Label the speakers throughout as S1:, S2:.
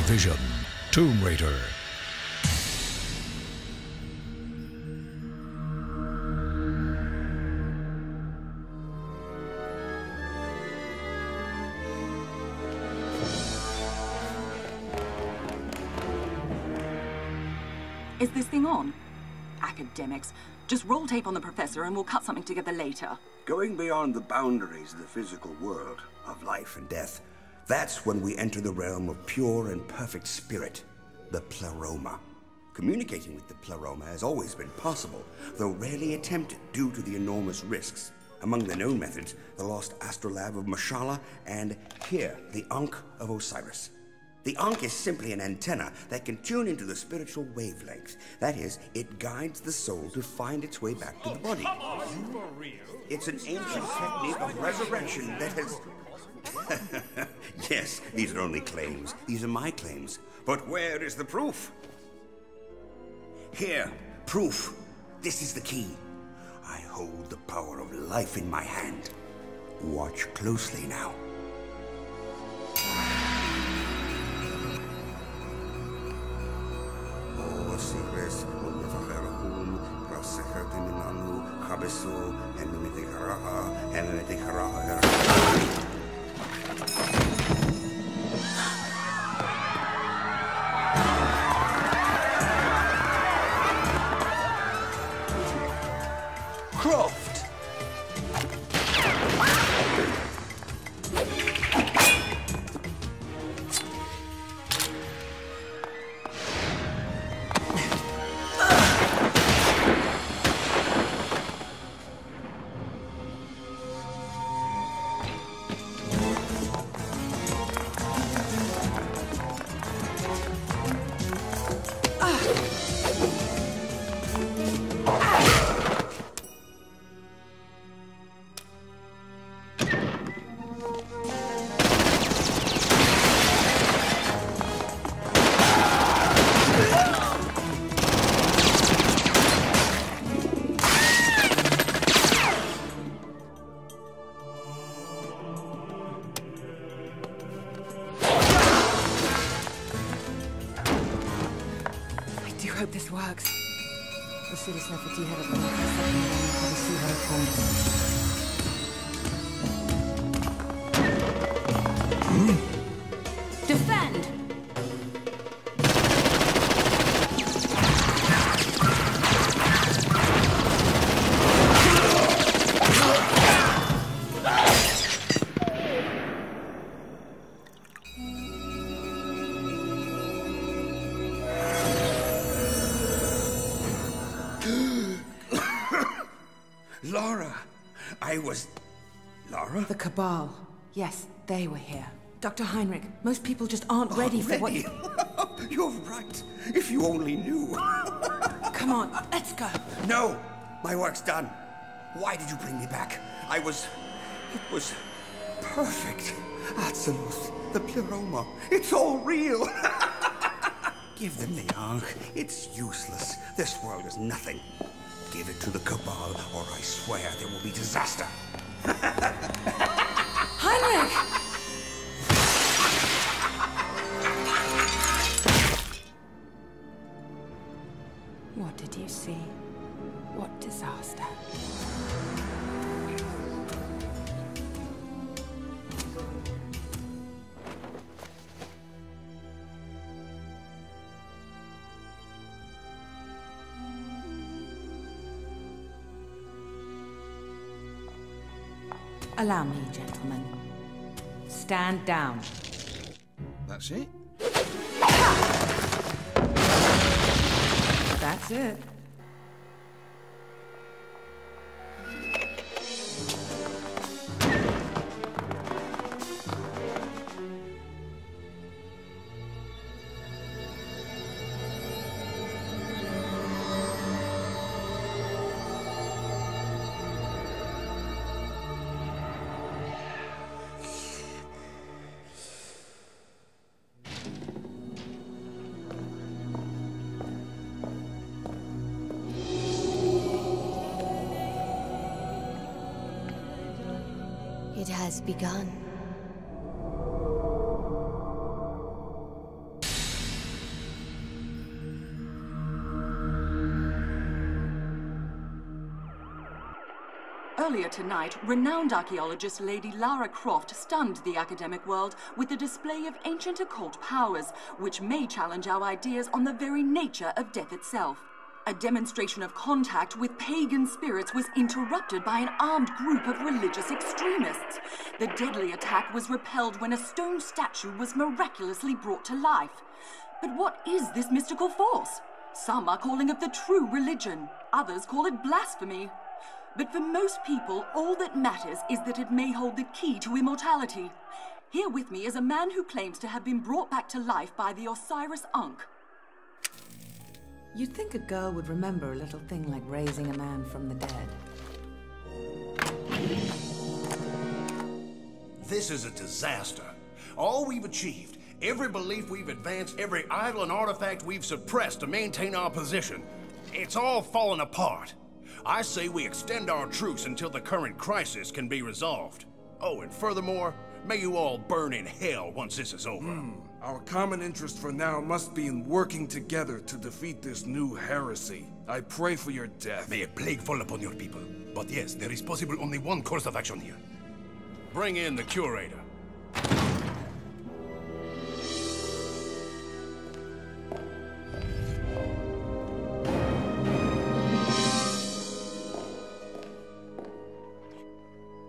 S1: Vision, Tomb Raider.
S2: Is this thing on? Academics. Just roll tape on the professor and we'll cut something together later.
S3: Going beyond the boundaries of the physical world, of life and death, that's when we enter the realm of pure and perfect spirit, the pleroma. Communicating with the pleroma has always been possible, though rarely attempted due to the enormous risks. Among the known methods, the lost astrolabe of Mashallah, and here, the Ankh of Osiris. The Ankh is simply an antenna that can tune into the spiritual wavelength. That is, it guides the soul to find its way back to the body.
S4: Come on, for real?
S3: It's an ancient technique of resurrection that has... Yes, these are only claims. These are my claims. But where is the proof? Here, proof. This is the key. I hold the power of life in my hand. Watch closely now. Osiris, Unifacherahum, Rasechertiminanu, Kabesu, Henemitikaraha, Croft!
S5: I hope this works.
S2: Defend!
S3: Lara! I was... Lara?
S5: The Cabal. Yes, they were here. Dr. Heinrich, most people just aren't ready for what...
S3: You're right. If you only knew.
S5: Come on, let's go.
S3: No! My work's done. Why did you bring me back? It was perfect. Absolute. The pleroma. It's all real. Give them the Ankh. It's useless. This world is nothing. Give it to the Cabal, or I swear there will be disaster.
S5: Heinrich! What did you see? What disaster? Allow me, gentlemen. Stand down.
S1: That's it?
S5: That's it.
S6: It has begun.
S2: Earlier tonight, renowned archaeologist Lady Lara Croft stunned the academic world with a display of ancient occult powers, which may challenge our ideas on the very nature of death itself. A demonstration of contact with pagan spirits was interrupted by an armed group of religious extremists. The deadly attack was repelled when a stone statue was miraculously brought to life. But what is this mystical force? Some are calling it the true religion, others call it blasphemy. But for most people, all that matters is that it may hold the key to immortality. Here with me is a man who claims to have been brought back to life by the Osiris Ankh.
S5: You'd think a girl would remember a little thing like raising a man from the dead.
S4: This is a disaster. All we've achieved, every belief we've advanced, every idol and artifact we've suppressed to maintain our position, it's all fallen apart. I say we extend our truce until the current crisis can be resolved. Oh, and furthermore, may you all burn in hell once this is over.
S6: Our common interest for now must be in working together to defeat this new heresy. I pray for your death.
S4: May a plague fall upon your people. But yes, there is possible only one course of action here. Bring in the curator.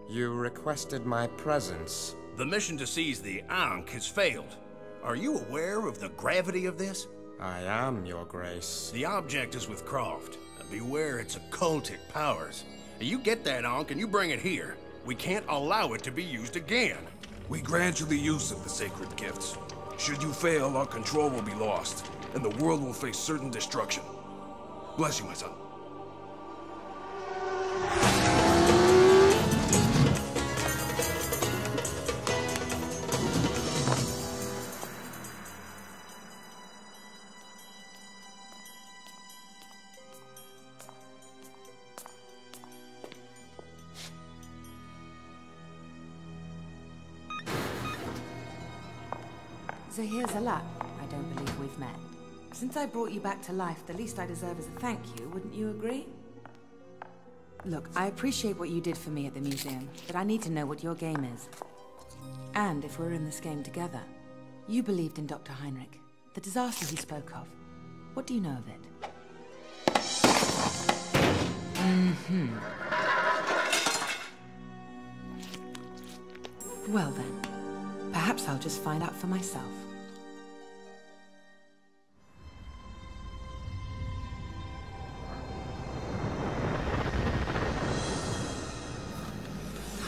S7: You requested my presence.
S4: The mission to seize the Ankh has failed. Are you aware of the gravity of this?
S7: I am, Your Grace.
S4: The object is with Croft. Beware its occultic powers. You get that Ankh and you bring it here. We can't allow it to be used again.
S6: We grant you the use of the sacred gifts. Should you fail, our control will be lost, and the world will face certain destruction. Bless you, my son.
S5: Zahir Zalat, I don't believe we've met. Since I brought you back to life, the least I deserve is a thank you, wouldn't you agree? Look, I appreciate what you did for me at the museum, but I need to know what your game is. And if we're in this game together. You believed in Dr. Heinrich, the disaster he spoke of. What do you know of it? Well then, perhaps I'll just find out for myself.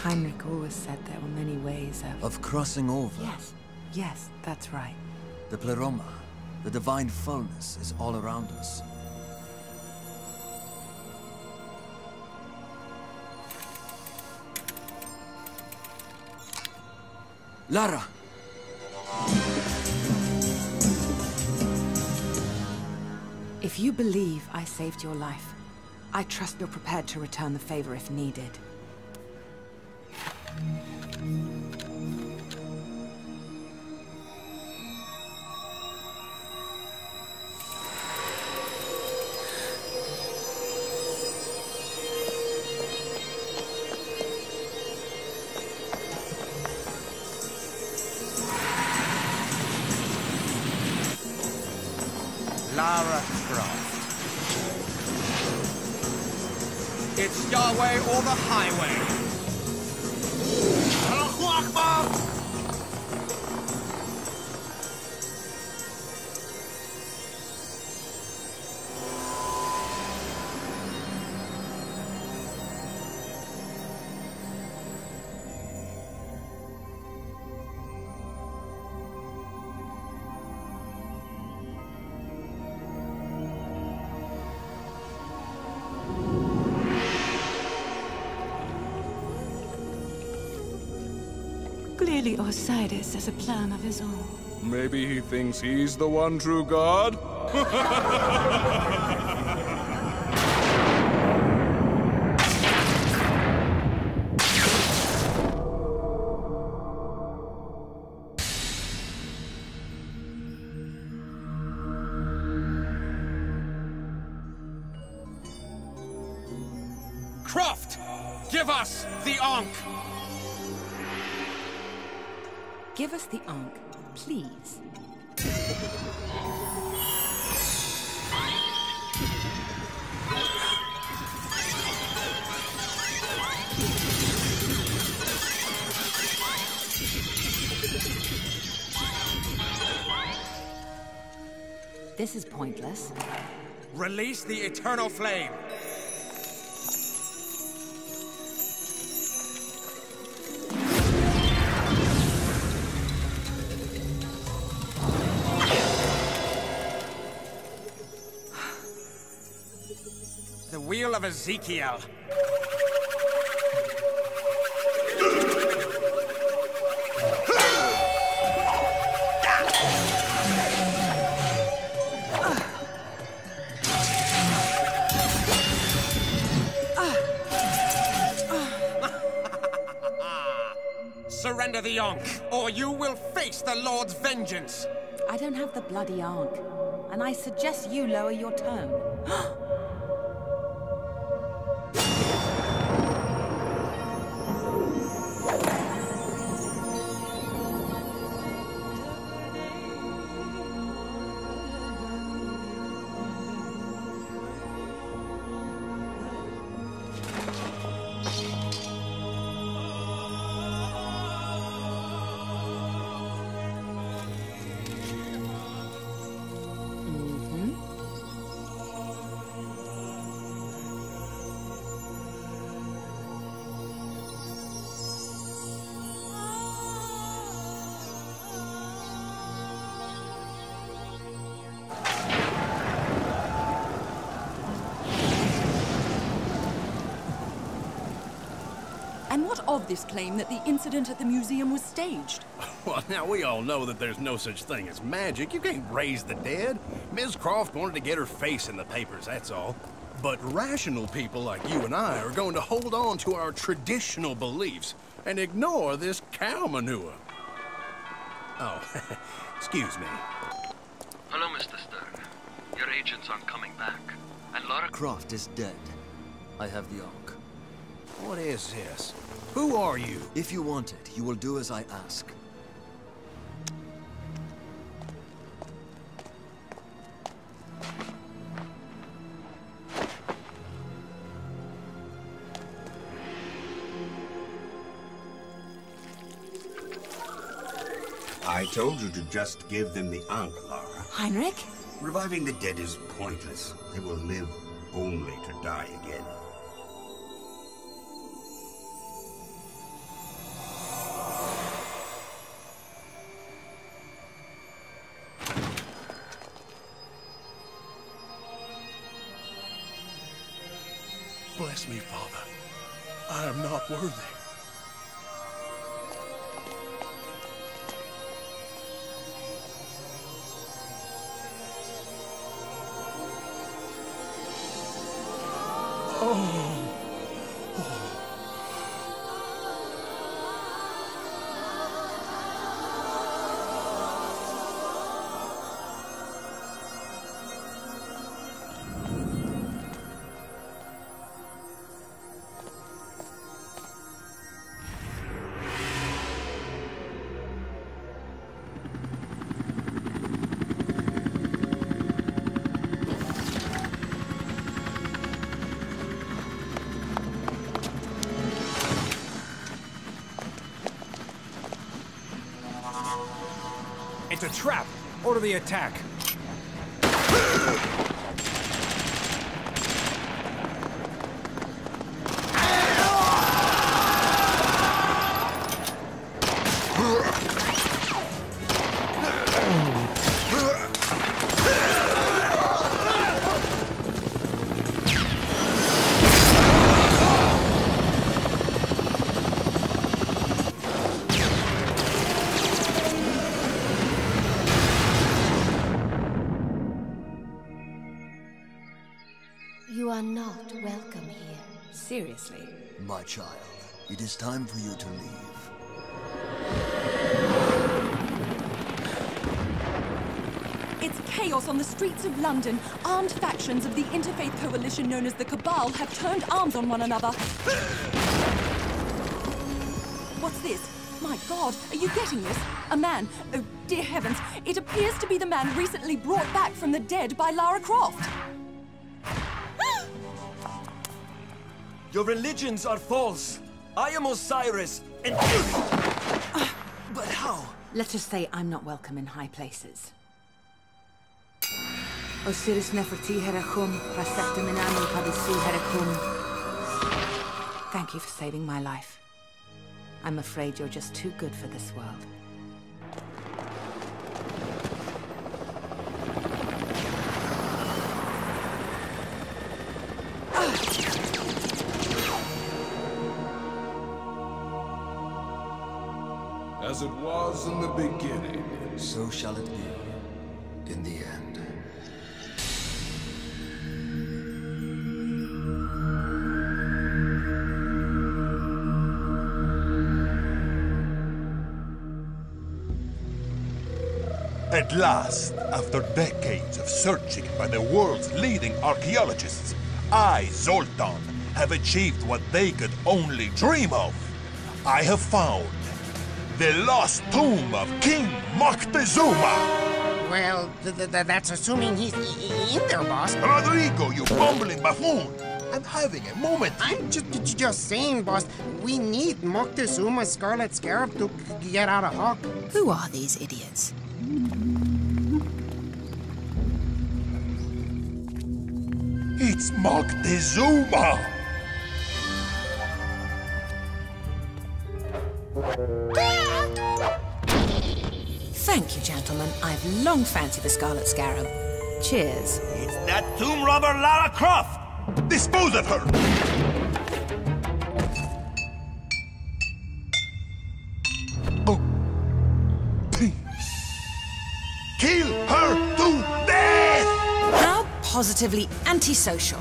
S5: Heinrich always said there were many ways
S8: of crossing over.
S5: Yes, that's right.
S8: The pleroma, the divine fullness, is all around us. Lara!
S5: If you believe I saved your life, I trust you're prepared to return the favor if needed.
S7: Lara Croft. It's Yahweh or the highway. Allahu Akbar!
S9: Clearly Osiris has a plan of his own.
S6: Maybe he thinks he's the one true god?
S4: Croft!
S7: Give us the Ankh!
S5: Give us the Ankh, please. This is pointless.
S7: Release the eternal flame! The Wheel of Ezekiel. Surrender the Ankh, or you will face the Lord's vengeance!
S5: I don't have the bloody Ankh, and I suggest you lower your tone.
S2: And what of this claim that the incident at the museum was staged?
S4: Well, now we all know that there's no such thing as magic. You can't raise the dead. Ms. Croft wanted to get her face in the papers, that's all. But rational people like you and I are going to hold on to our traditional beliefs and ignore this cow manure. Oh, excuse me.
S10: Hello, Mr. Stern. Your agents aren't coming back. And Lara
S8: Croft is dead. I have the Ankh.
S4: What is this? Who are you?
S8: If you want it, you will do as I ask.
S3: I told you to just give them the Ankh, Lara.
S5: Heinrich?
S3: Reviving the dead is pointless. They will live only to die again.
S4: Bless me, Father. I am not worthy.
S7: It's a trap! Order the attack!
S9: You are not welcome here.
S5: Seriously?
S8: My child, it is time for you to leave.
S2: It's chaos on the streets of London. Armed factions of the interfaith coalition known as the Cabal have turned arms on one another. What's this? My God, are you getting this? A man. Oh, dear heavens. It appears to be the man recently brought back from the dead by Lara Croft.
S8: Your religions are false. I am Osiris, and... But how?
S5: Let's just say I'm not welcome in high places. Osiris Neferti Herachum, Rasecta Minamul Padisu Herachum. Thank you for saving my life. I'm afraid you're just too good for this world.
S6: As it was in the beginning,
S8: So shall it be in the end.
S11: At last, after decades of searching by the world's leading archaeologists, I, Zoltan, have achieved what they could only dream of. I have found the lost tomb of King Moctezuma!
S7: Well, that's assuming he's in there, boss.
S11: Rodrigo, you bumbling buffoon! I'm having a moment.
S7: I'm just saying, boss, we need Moctezuma's Scarlet Scarab to get out of Hawk.
S9: Who are these idiots?
S11: It's Moctezuma!
S5: Thank you, gentlemen. I've long fancied the Scarlet Scarab. Cheers.
S3: It's that tomb robber Lara Croft!
S11: Dispose of her! Oh. Kill her to death!
S5: How positively antisocial.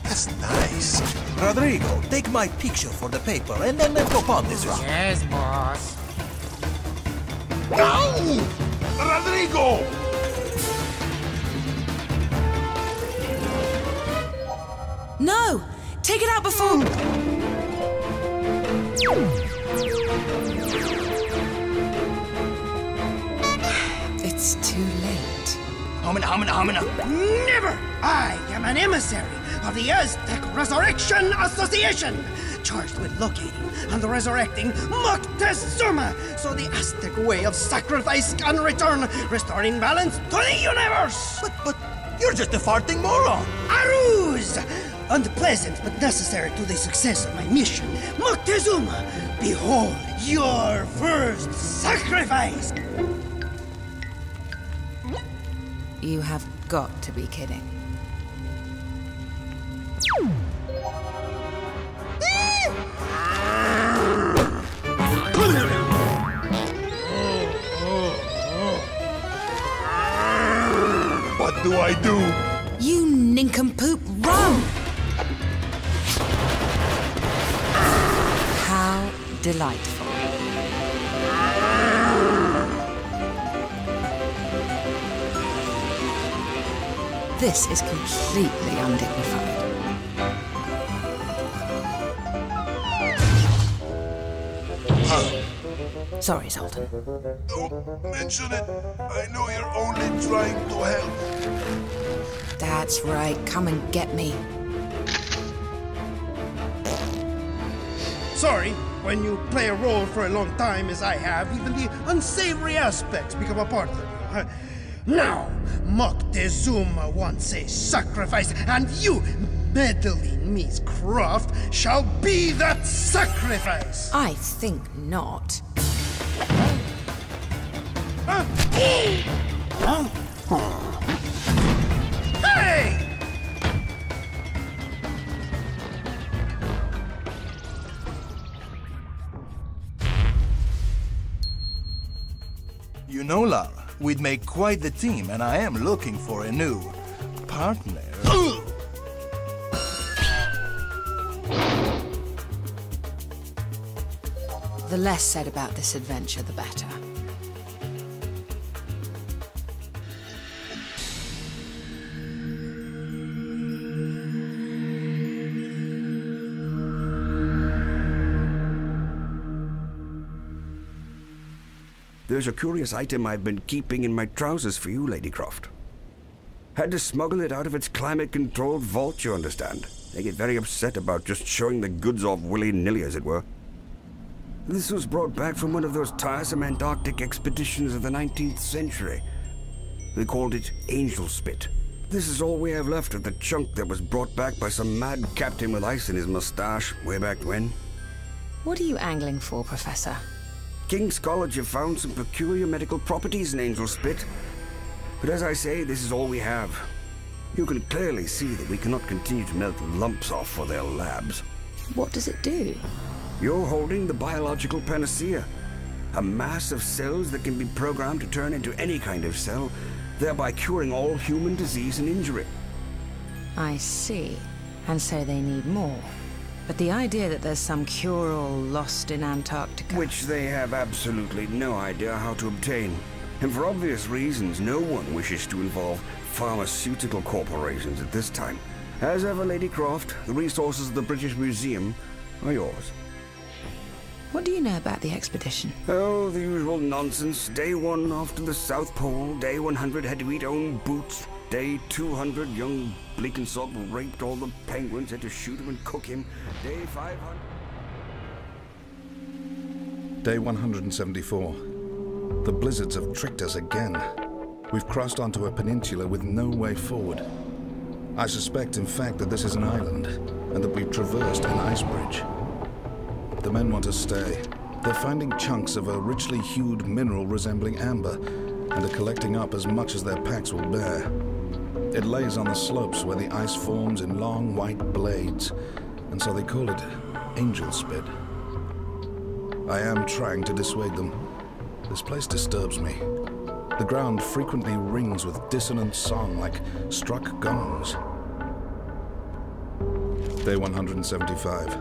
S11: That's nice.
S12: Rodrigo, take my picture for the paper and then go upon this rock.
S7: Yes, boss.
S11: No! Rodrigo!
S5: No! Take it out before... It's too late.
S7: Never! I am an emissary of the Aztec Resurrection Association, charged with locating and resurrecting Moctezuma, so the Aztec way of sacrifice can return, restoring balance to the universe!
S12: But you're just a farting moron!
S7: A ruse! Unpleasant but necessary to the success of my mission. Moctezuma, behold your first sacrifice!
S5: You have got to be kidding.
S11: What do I do?
S5: You nincompoop, run! How delightful. This is completely undignified. Sorry, Zoltan.
S11: Don't mention it. I know you're only trying to help.
S5: That's right. Come and get me.
S7: Sorry, when you play a role for a long time, as I have, even the unsavory aspects become a part of you. Now, Moctezuma wants a sacrifice, and you, meddling Miss Croft, shall be that sacrifice!
S5: I think not.
S7: Hey!
S12: You know, Lara, we'd make quite the team, and I am looking for a new partner.
S5: The less said about this adventure, the better.
S3: There's a curious item I've been keeping in my trousers for you, Lady Croft. Had to smuggle it out of its climate-controlled vault, you understand. They get very upset about just showing the goods off willy-nilly, as it were. This was brought back from one of those tiresome Antarctic expeditions of the 19th century. They called it Angel Spit. This is all we have left of the chunk that was brought back by some mad captain with ice in his mustache way back when.
S5: What are you angling for, Professor?
S3: King's College have found some peculiar medical properties in Angel Spit. But as I say, this is all we have. You can clearly see that we cannot continue to melt lumps off for their labs.
S5: What does it do?
S3: You're holding the biological panacea. A mass of cells that can be programmed to turn into any kind of cell, thereby curing all human disease and injury.
S5: I see. And so they need more. But the idea that there's some cure-all lost in Antarctica...
S3: Which they have absolutely no idea how to obtain. And for obvious reasons, no one wishes to involve pharmaceutical corporations at this time. As ever, Lady Croft, the resources of the British Museum are yours.
S5: What do you know about the expedition?
S3: Oh, the usual nonsense. Day 1 off to the South Pole. Day 100 had to eat own boots. Day 200, young Bleakensop raped all the penguins, had to shoot him and cook him. Day 500...
S13: Day 174. The blizzards have tricked us again. We've crossed onto a peninsula with no way forward. I suspect, in fact, that this is an island, and that we've traversed an ice bridge. The men want to stay. They're finding chunks of a richly hued mineral resembling amber, and are collecting up as much as their packs will bear. It lays on the slopes where the ice forms in long white blades, and so they call it Angel Spit. I am trying to dissuade them. This place disturbs me. The ground frequently rings with dissonant song like struck gongs. Day 175.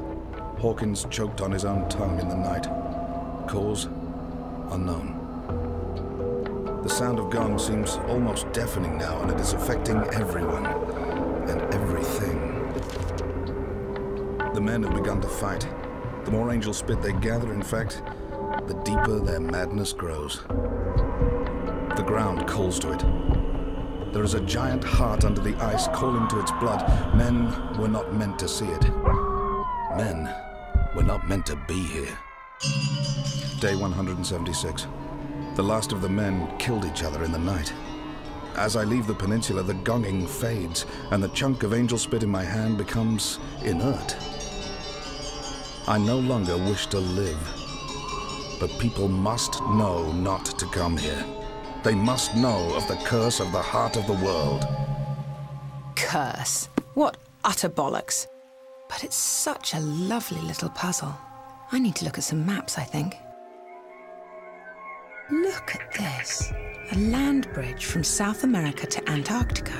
S13: Hawkins choked on his own tongue in the night. Cause unknown. The sound of gong seems almost deafening now, and it is affecting everyone and everything. The men have begun to fight. The more Angel Spit they gather, in fact, the deeper their madness grows. The ground calls to it. There is a giant heart under the ice calling to its blood. Men were not meant to see it. Men were not meant to be here. Day 176. The last of the men killed each other in the night. As I leave the peninsula, the gonging fades, and the chunk of Angel Spit in my hand becomes inert. I no longer wish to live. But people must know not to come here. They must know of the curse of the heart of the world.
S5: Curse? What utter bollocks. But it's such a lovely little puzzle. I need to look at some maps, I think. Look at this. A land bridge from South America to Antarctica.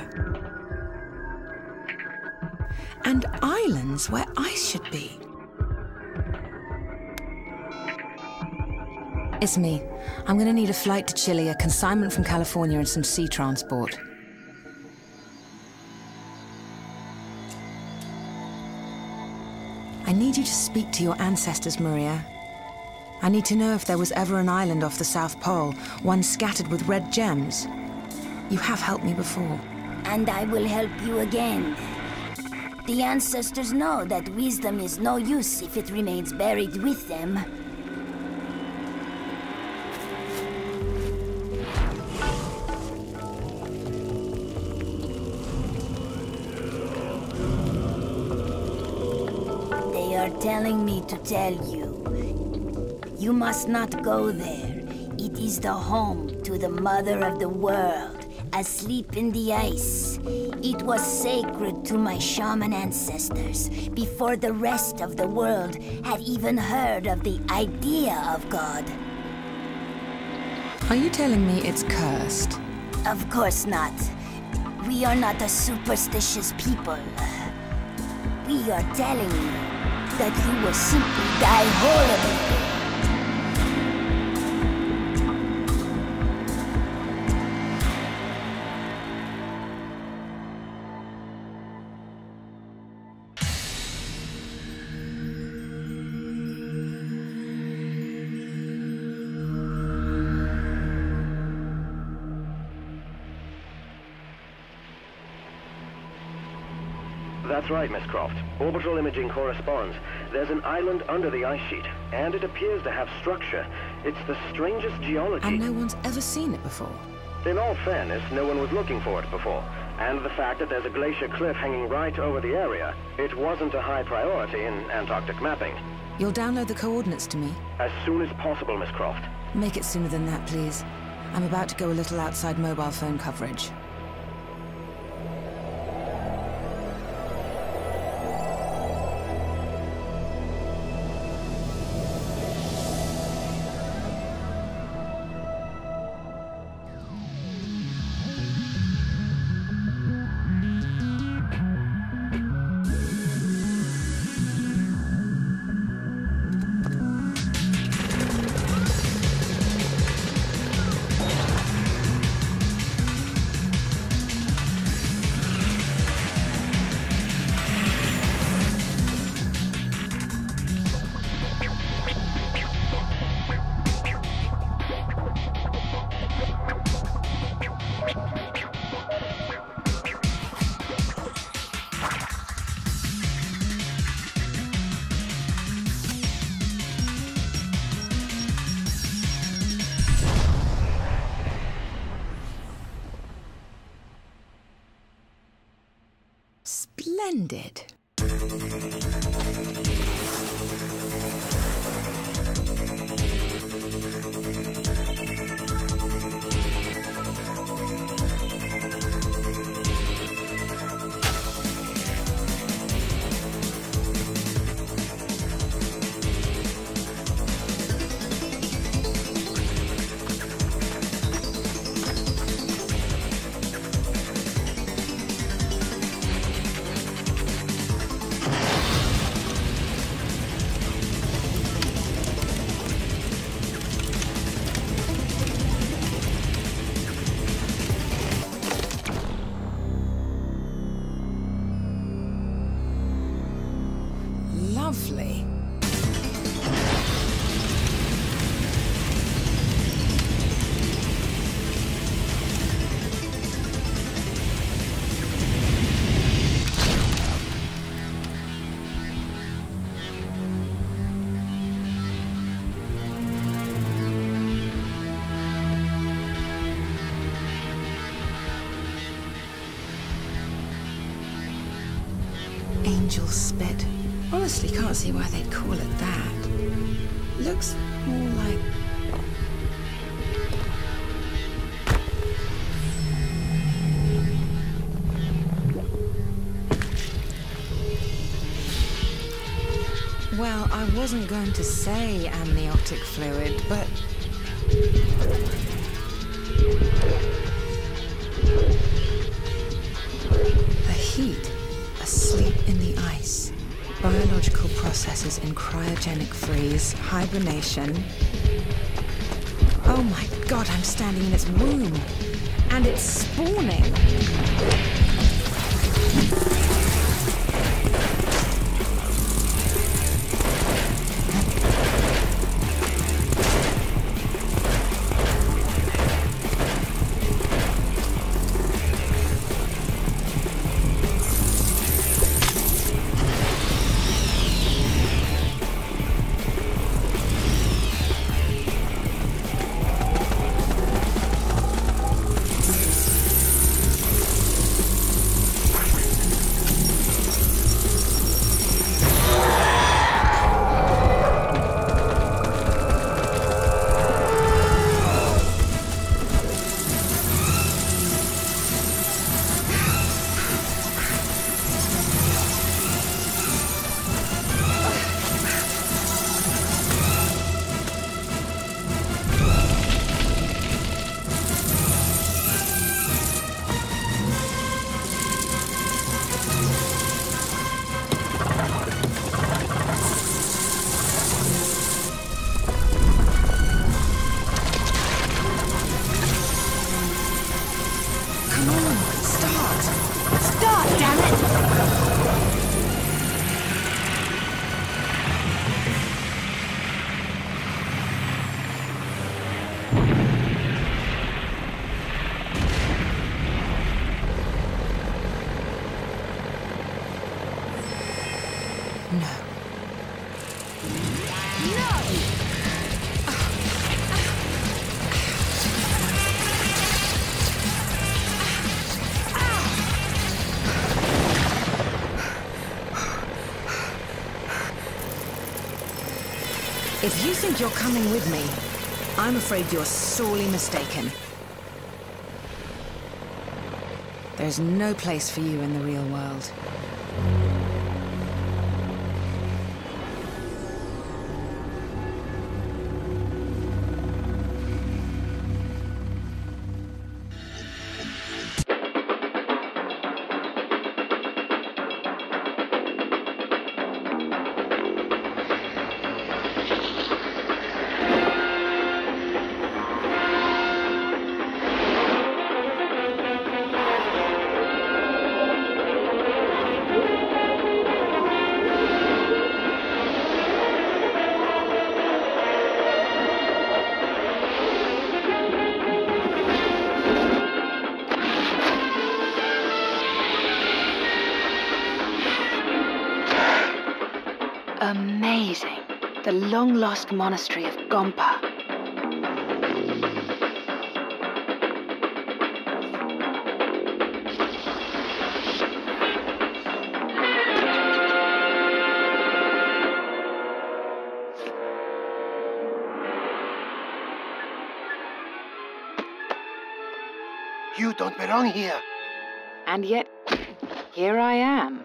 S5: And islands where ice should be. It's me. I'm gonna need a flight to Chile, a consignment from California, and some sea transport. I need you to speak to your ancestors, Maria. I need to know if there was ever an island off the South Pole, one scattered with red gems. You have helped me before.
S14: And I will help you again. The ancestors know that wisdom is no use if it remains buried with them. They are telling me to tell you. You must not go there. It is the home to the mother of the world, asleep in the ice. It was sacred to my shaman ancestors before the rest of the world had even heard of the idea of God.
S5: Are you telling me it's cursed?
S14: Of course not. We are not a superstitious people. We are telling you that you will simply die horribly.
S15: That's right, Miss Croft. Orbital imaging corresponds. There's an island under the ice sheet, and it appears to have structure. It's the strangest geology.
S5: And no one's ever seen it before.
S15: In all fairness, no one was looking for it before. And the fact that there's a glacier cliff hanging right over the area, it wasn't a high priority in Antarctic mapping.
S5: You'll download the coordinates to me?
S15: As soon as possible, Miss Croft.
S5: Make it sooner than that, please. I'm about to go a little outside mobile phone coverage. Splendid. Lovely. Angel spit. Honestly, can't see why they'd call it that. Looks more like... Well, I wasn't going to say amniotic fluid, but... The heat, asleep in the ice. Biological processes in cryogenic freeze, hibernation. Oh my God, I'm standing in its womb. And it's spawning. If you think you're coming with me, I'm afraid you're sorely mistaken. There's no place for you in the real world.
S16: Amazing. The long-lost monastery of Gompa.
S17: You don't belong here.
S16: And yet, here I am.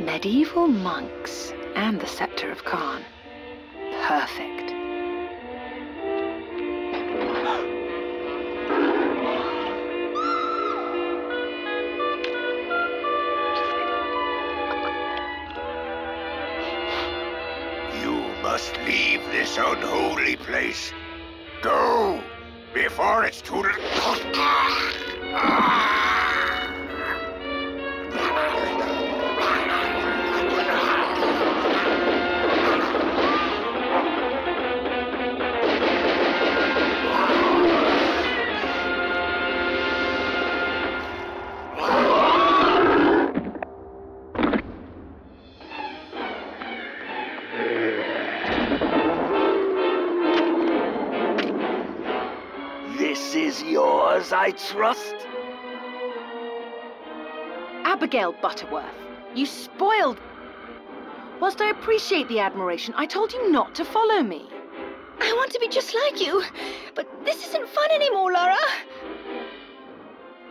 S16: Medieval monks and the Scepter of Khan. Perfect.
S11: You must leave this unholy place. Go, before it's too late. This is yours, I trust?
S16: Abigail Butterworth, you spoiled... Whilst I appreciate the admiration, I told you not to follow me.
S18: I want to be just like you, but this isn't fun anymore, Lara.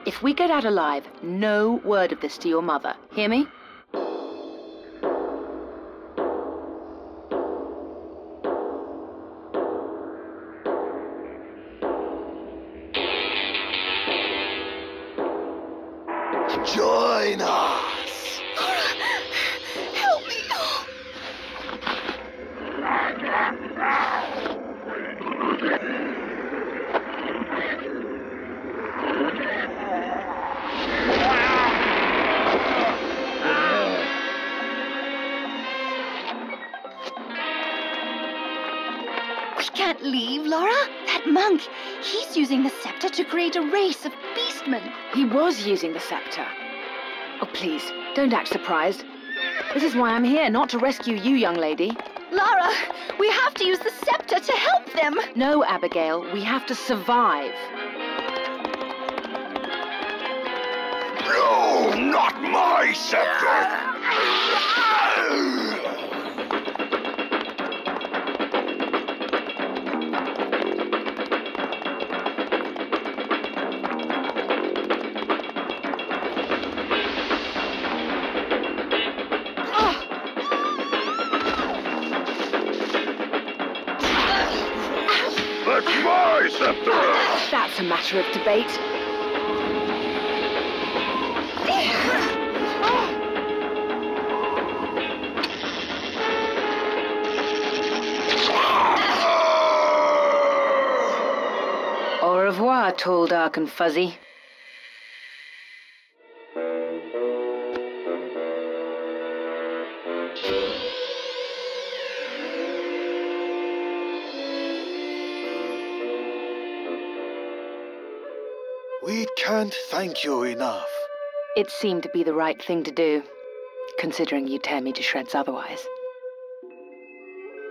S16: If we get out alive, no word of this to your mother. Hear me?
S11: Join us!
S18: Help me! We can't leave, Lara. That monk, he's using the scepter to create a race of beastmen.
S16: He was using the scepter. Oh, please, don't act surprised. This is why I'm here, not to rescue you, young lady.
S18: Lara, we have to use the scepter to help them.
S16: No, Abigail, we have to survive.
S11: No, not my scepter! That's my scepter!
S16: That's a matter of debate. Au revoir, tall, dark, and fuzzy.
S17: can't thank you enough.
S16: It seemed to be the right thing to do, considering you tear me to shreds otherwise.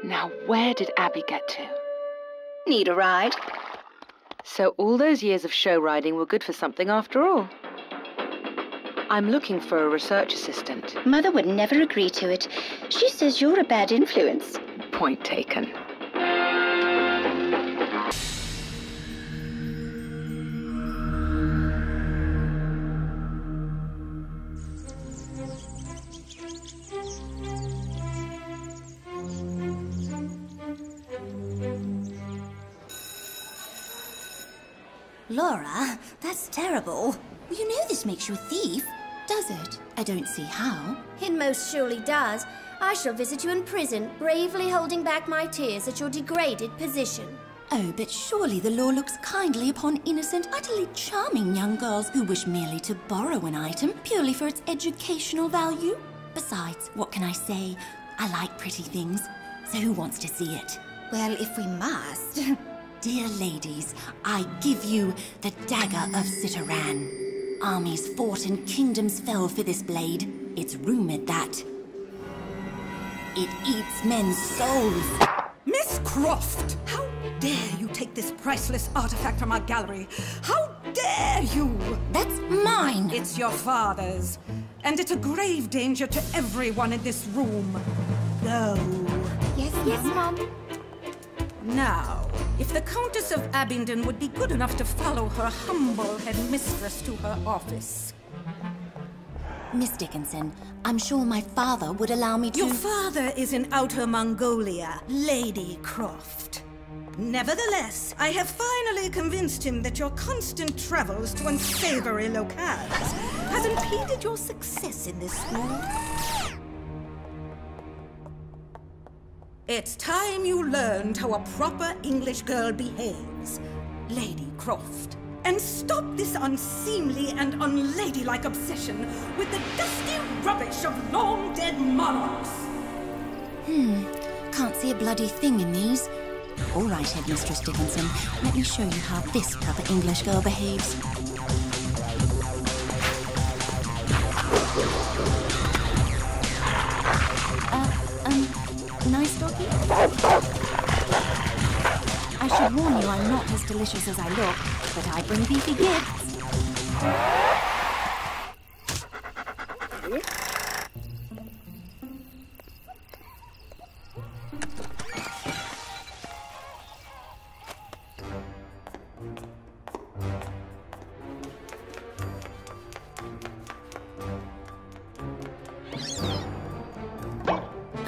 S16: Now, where did Abby get to?
S18: Need a ride?
S16: So all those years of show riding were good for something after all. I'm looking for a research assistant.
S18: Mother would never agree to it. She says you're a bad influence.
S16: Point taken.
S19: Lara, that's terrible. Well, you know this makes you a thief. Does it? I don't see how.
S20: It most surely does. I shall visit you in prison, bravely holding back my tears at your degraded position.
S19: Oh, but surely the law looks kindly upon innocent, utterly charming young girls who wish merely to borrow an item purely for its educational value. Besides, what can I say? I like pretty things, so who wants to see it?
S20: Well, if we must.
S19: Dear ladies, I give you the dagger of Citaran. Armies fought and kingdoms fell for this blade. It's rumored that it eats men's souls.
S21: Miss Croft! How dare you take this priceless artifact from our gallery? How dare you!
S19: That's mine!
S21: It's your father's. And it's a grave danger to everyone in this room. Go.
S20: Yes, Mom.
S21: Now, if the Countess of Abingdon would be good enough to follow her humble headmistress to her office.
S19: Miss Dickinson, I'm sure my father would allow me to...
S21: Your father is in Outer Mongolia, Lady Croft. Nevertheless, I have finally convinced him that your constant travels to unsavory locales has impeded your success in this school. It's time you learned how a proper English girl behaves, Lady Croft. And stop this unseemly and unladylike obsession with the dusty rubbish of long-dead monarchs.
S19: Can't see a bloody thing in these. All right, Headmistress Dickinson, let me show you how this proper English girl behaves. Nice doggy? I should warn you I'm not as delicious as I look, but I bring beefy gifts.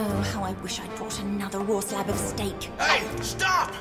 S19: Oh, how I wish I'd brought another raw slab of steak.
S4: Hey, stop!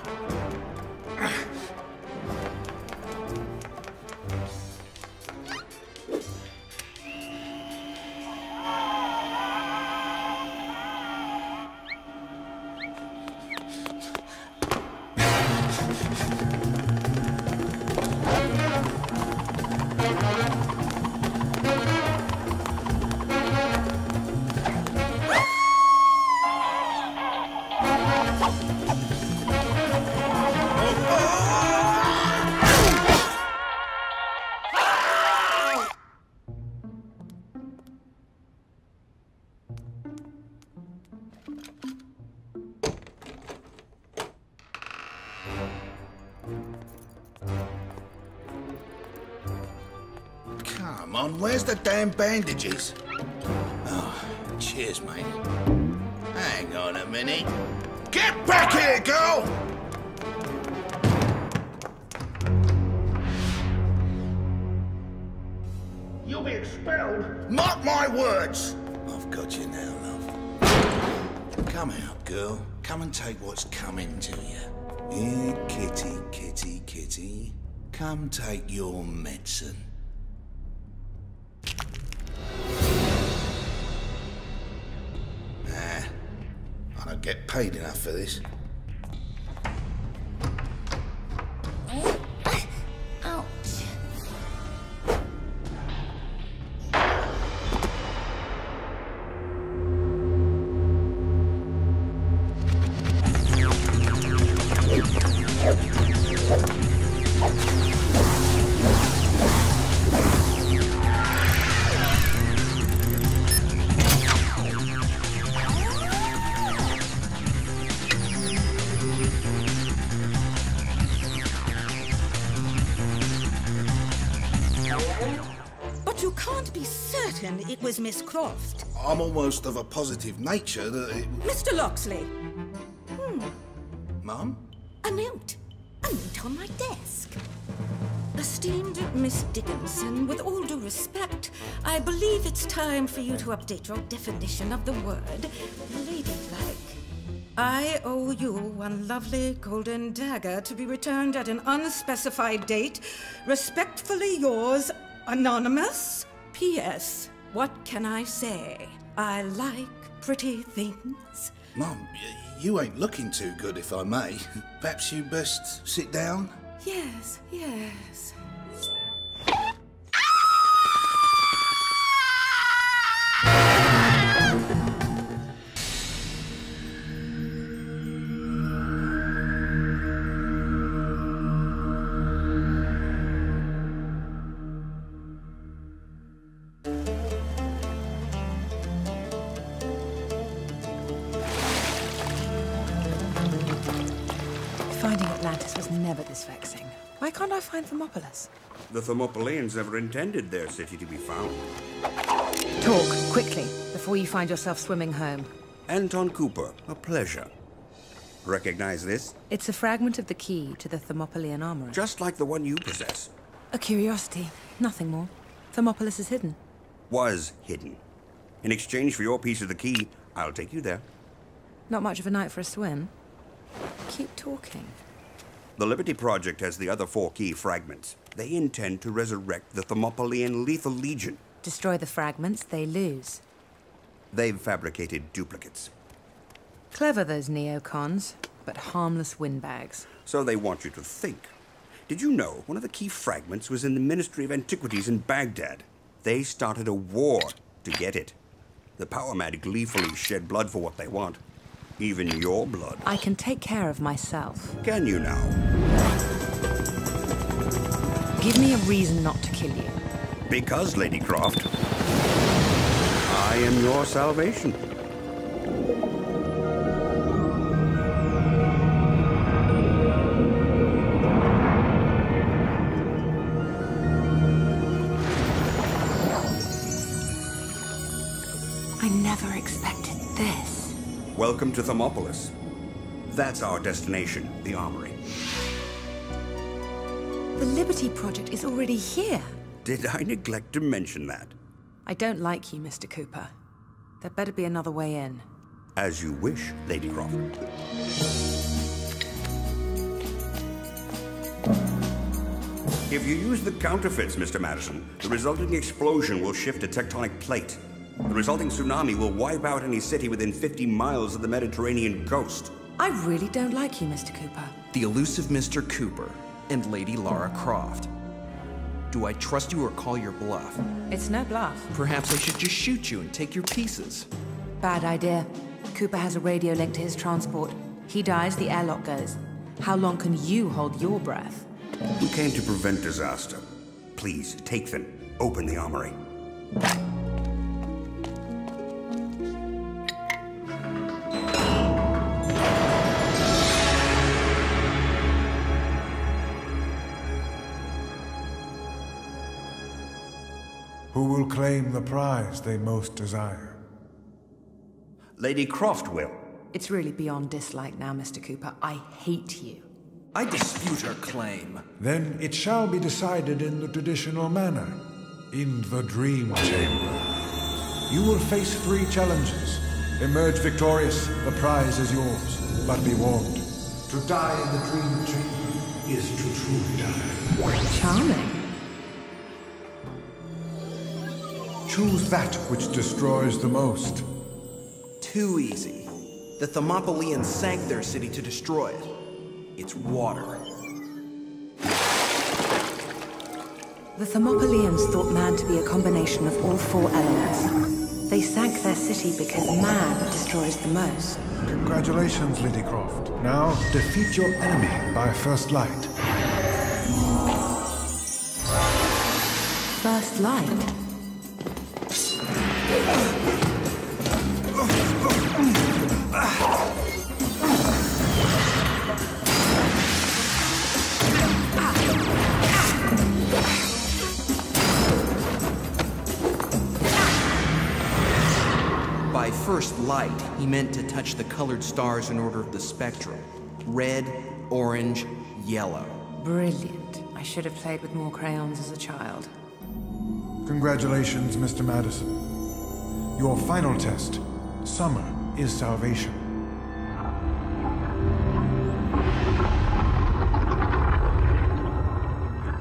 S1: Come on, where's the damn bandages? Oh, cheers, mate. Hang on a minute. Get back here, girl! You'll be expelled. Mark my words. I've got you now, love. Come out, girl. Come and take what's coming to you. Here, kitty, kitty, kitty. Come take your medicine. I don't get paid enough for this.
S19: Ouch.
S21: it was Miss Croft.
S13: I'm almost of a positive nature that it...
S21: Mr. Loxley.
S13: Mum?
S21: A note on my desk. Esteemed Miss Dickinson, with all due respect, I believe it's time for you to update your definition of the word ladylike. I owe you one lovely golden dagger to be returned at an unspecified date. Respectfully yours, Anonymous. P.S. What can I say? I like pretty things.
S13: Mum, you ain't looking too good, if I may. Perhaps you best sit down?
S21: Yes, yes.
S5: Finding Atlantis was never this vexing. Why can't I find Thermopolis?
S3: The Thermopolians never intended their city to be found.
S5: Talk, quickly, before you find yourself swimming home.
S3: Anton Cooper, a pleasure. Recognize this?
S5: It's a fragment of the key to the Thermopolian armory.
S3: Just like the one you possess.
S5: A curiosity, nothing more. Thermopolis is hidden.
S3: Was hidden. In exchange for your piece of the key, I'll take you there.
S5: Not much of a night for a swim. Keep talking.
S3: The Liberty Project has the other 4 key fragments. They intend to resurrect the Thermopolian Lethal Legion.
S5: Destroy the fragments, they lose.
S3: They've fabricated duplicates.
S5: Clever, those neocons, but harmless windbags.
S3: So they want you to think. Did you know one of the key fragments was in the Ministry of Antiquities in Baghdad? They started a war to get it. The power mad gleefully shed blood for what they want. Even your blood.
S5: I can take care of myself.
S3: Can you now?
S5: Give me a reason not to kill you.
S3: Because, Lady Croft, I am your salvation.
S5: I never expected this.
S3: Welcome to Thermopolis. That's our destination, the Armory.
S5: The Liberty Project is already here.
S3: Did I neglect to mention that?
S5: I don't like you, Mr. Cooper. There better be another way in.
S3: As you wish, Lady Croft. If you use the counterfeits, Mr. Madison, the resulting explosion will shift a tectonic plate. The resulting tsunami will wipe out any city within 50 miles of the Mediterranean coast.
S5: I really don't like you, Mr. Cooper.
S10: The elusive Mr. Cooper and Lady Lara Croft. Do I trust you or call your bluff?
S5: It's no bluff.
S10: Perhaps I should just shoot you and take your pieces.
S5: Bad idea. Cooper has a radio link to his transport. He dies, the airlock goes. How long can you hold your breath?
S3: We came to prevent disaster. Please, take them. Open the armory.
S11: Who will claim the prize they most desire?
S3: Lady Croft will.
S5: It's really beyond dislike now, Mr. Cooper. I hate you.
S10: I dispute her claim.
S11: Then it shall be decided in the traditional manner, in the Dream Chamber. You will face 3 challenges. Emerge victorious, the prize is yours. But be warned, to die in the Dream Chamber is to truly die.
S5: Charming.
S11: Choose that which destroys the most.
S10: Too easy. The Thermopolians sank their city to destroy it. It's water.
S5: The Thermopolians thought man to be a combination of all 4 elements. They sank their city because man destroys the most.
S11: Congratulations, Lady Croft. Now, defeat your enemy by first light.
S5: First light?
S10: first light, he meant to touch the colored stars in order of the spectrum. Red, orange, yellow.
S5: Brilliant. I should have played with more crayons as a child.
S2: Congratulations, Mr. Madison. Your final test, summer is salvation.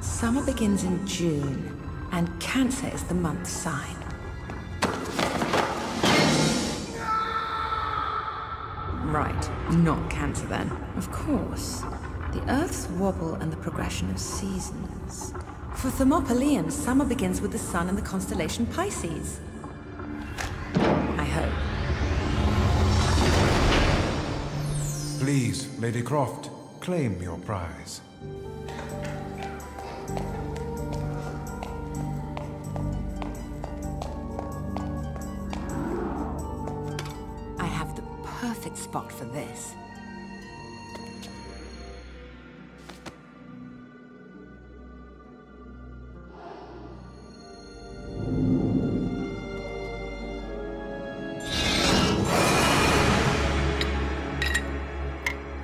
S5: Summer begins in June, and Cancer is the month sign. Right, not Cancer then. Of course. The Earth's wobble and the progression of seasons. For Thermopoleans, summer begins with the sun and the constellation Pisces. I hope.
S2: Please, Lady Croft, claim your prize.
S5: I have the perfect spot for this.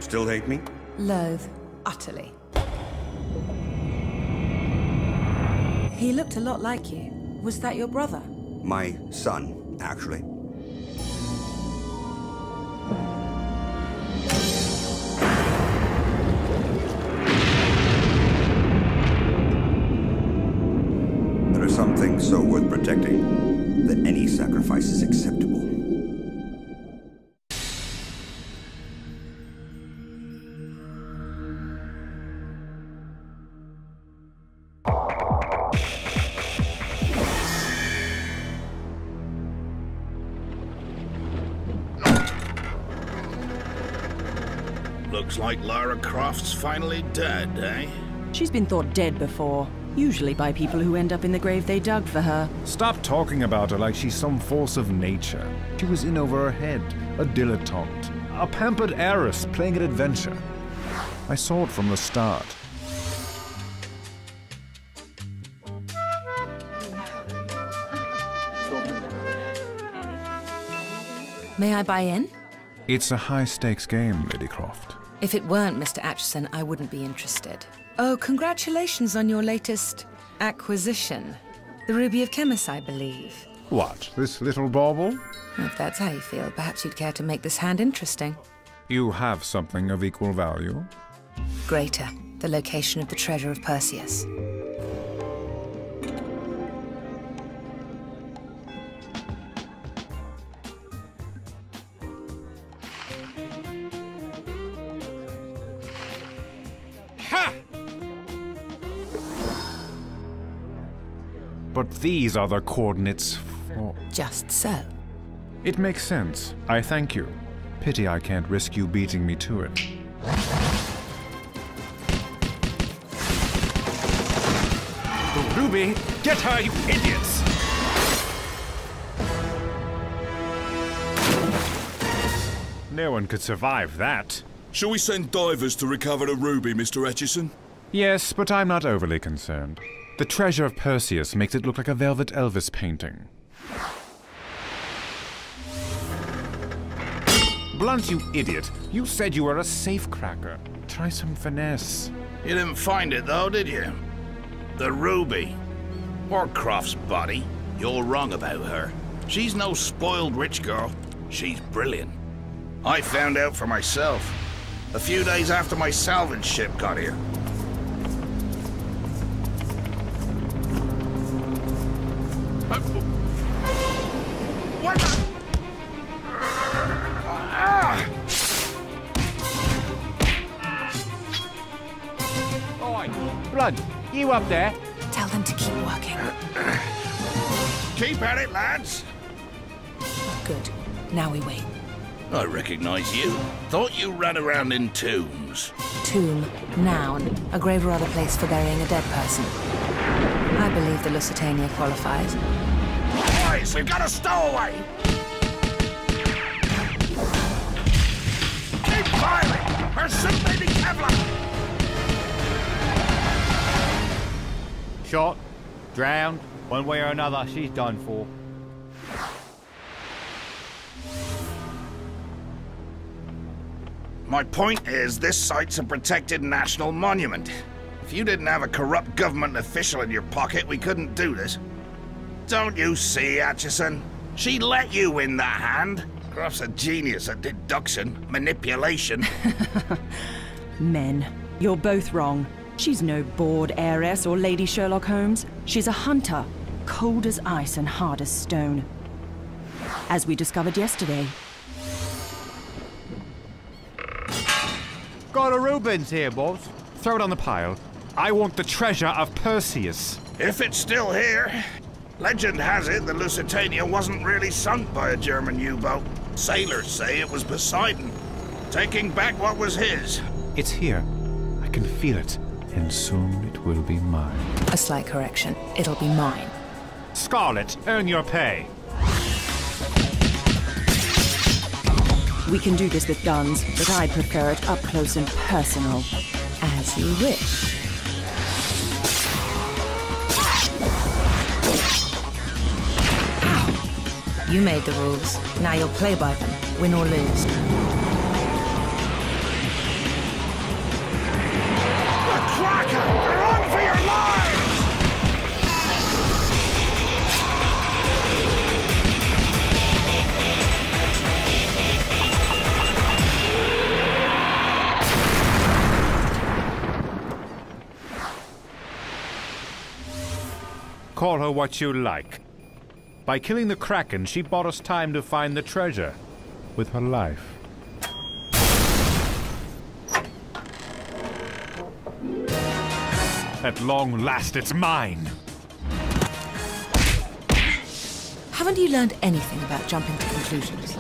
S3: Still hate me?
S5: Loathe. Utterly. He looked a lot like you. Was that your brother?
S3: My son, actually. There are some things so worth protecting that any sacrifice is acceptable.
S1: Looks like Lara Croft's finally dead, eh?
S22: She's been thought dead before, usually by people who end up in the grave they dug for her.
S23: Stop talking about her like she's some force of nature. She was in over her head, a dilettante, a pampered heiress playing at adventure. I saw it from the start.
S5: May I buy in?
S23: It's a high-stakes game, Lady Croft.
S5: If it weren't Mr. Atchison, I wouldn't be interested. Oh, congratulations on your latest acquisition. The Ruby of Chemis, I believe.
S23: What, this little bauble?
S5: If that's how you feel, perhaps you'd care to make this hand interesting.
S23: You have something of equal value?
S5: Greater, the location of the treasure of Perseus.
S23: But these are the coordinates for...
S5: Just so.
S23: It makes sense. I thank you. Pity I can't risk you beating me to it.
S6: Ruby, get her, you idiots!
S23: No one could survive that.
S24: Shall we send divers to recover the ruby, Mr. Atchison?
S23: Yes, but I'm not overly concerned. The treasure of Perseus makes it look like a Velvet Elvis painting. Blunt, you idiot! You said you were a safecracker. Try some finesse.
S1: You didn't find it, though, did you? The ruby. Or Croft's body. You're wrong about her. She's no spoiled rich girl. She's brilliant. I found out for myself. A few days after my salvage ship got here. What the?
S25: Oi, Blood, you up there?
S5: Tell them to keep working.
S1: Keep at it, lads.
S5: Good. Now we wait.
S1: I recognize you. Thought you ran around in tombs.
S5: Tomb, noun, a grave or other place for burying a dead person. I believe the Lusitania qualifies.
S1: Boys, we've got a stowaway! Keep firing! Her suit may be Kevlar!
S25: Shot, drowned, one way or another, she's done for.
S1: My point is, this site's a protected national monument. If you didn't have a corrupt government official in your pocket, we couldn't do this. Don't you see, Atchison? She let you win that hand. Croft's a genius at deduction, manipulation.
S22: Men, you're both wrong. She's no bored heiress or Lady Sherlock Holmes. She's a hunter, cold as ice and hard as stone. As we discovered yesterday.
S25: Got a Rubens here, boss. Throw it on the pile. I want the treasure of Perseus.
S1: If it's still here, legend has it the Lusitania wasn't really sunk by a German U-boat. Sailors say it was Poseidon, taking back what was his.
S2: It's here. I can feel it. And soon it will be mine.
S5: A slight correction. It'll be mine.
S25: Scarlet, earn your pay.
S22: We can do this with guns, but I'd prefer it up close and personal.
S5: As you wish. You made the rules. Now you'll play by them, win or lose.
S1: Run for your lives!
S23: Call her what you like. By killing the Kraken, she bought us time to find the treasure. With her life. At long last, it's mine!
S5: Haven't you learned anything about jumping to conclusions?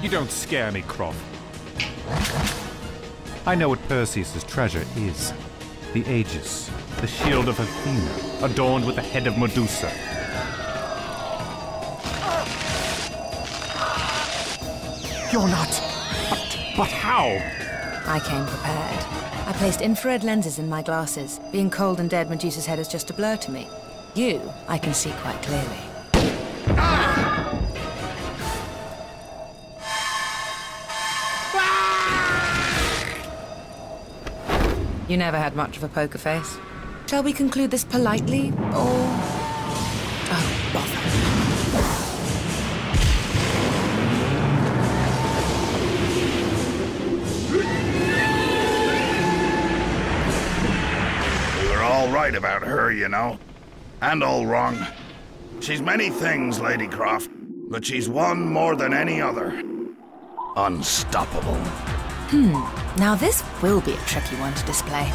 S23: You don't scare me, Croft. I know what Perseus' treasure is. The Aegis, the shield of Athena, adorned with the head of Medusa. You're not... But how?
S5: I came prepared. I placed infrared lenses in my glasses. Being cold and dead, Medusa's head is just a blur to me. You, I can see quite clearly. You never had much of a poker face. Shall we conclude this politely, or... Oh, bother.
S1: All right about her, you know. And all wrong. She's many things, Lady Croft, but she's one more than any other. Unstoppable.
S5: Now this will be a tricky one to display.